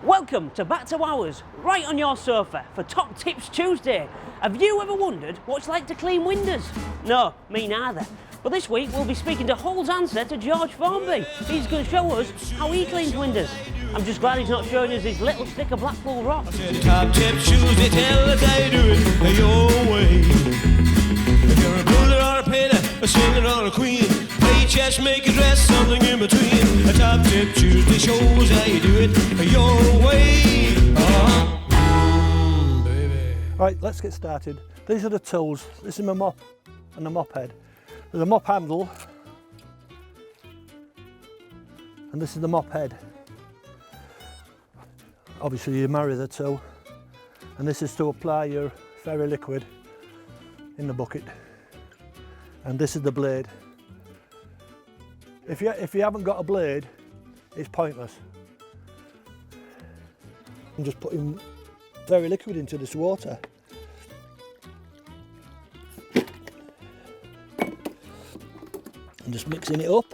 Welcome to Back to Ours, right on your sofa for Top Tips Tuesday. Have you ever wondered what it's like to clean windows? No, me neither. But this week we'll be speaking to Hull's answer to George Formby. He's going to show us how he cleans windows. I'm just glad he's not showing us his little stick of Blackpool rock. Top Tips Tuesday, tell us how you do it your way. If you're a builder or a painter, a singer or a queen, play chess, make a dress, something in between. A Top Tip Tuesday shows how you do it your way. Baby. Right, let's get started. These are the tools. This is my mop and the mop head. There's a mop handle, and this is the mop head. Obviously you marry the two, and this is to apply your fairy liquid in the bucket, and this is the blade. If you haven't got a blade, it's pointless. I'm just putting fairy liquid into this water. I'm just mixing it up.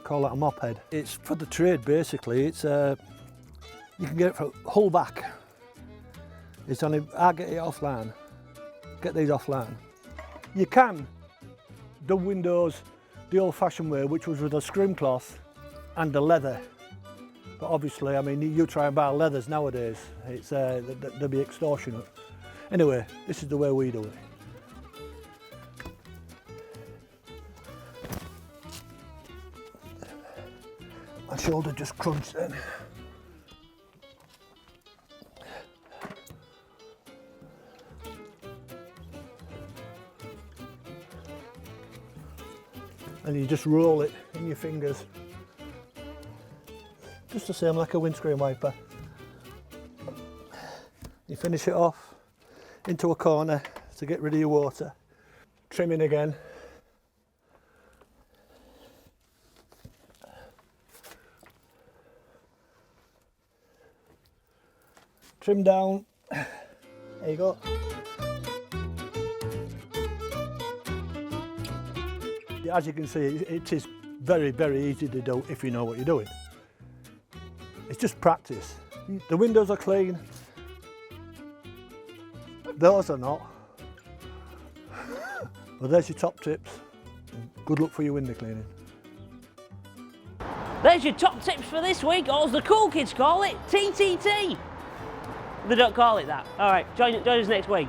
Call that a mop head. It's for the trade basically. It's you can get it from Hull back. It's only I get it offline. Get these offline. You can do windows the old-fashioned way, which was with a scrim cloth and a leather. But obviously, I mean, you try and buy leathers nowadays, it's they'll be extortionate. Anyway, this is the way we do it. My shoulder just crunched then. And you just roll it in your fingers. Just the same like a windscreen wiper. You finish it off into a corner to get rid of your water. Trimming again. Trim down. There you go. As you can see, it is very, very easy to do if you know what you're doing. It's just practice. The windows are clean. Those are not. Well, there's your top tips. Good luck for your window cleaning. There's your top tips for this week, or as the cool kids call it, TTT. They don't call it that. All right, join us next week.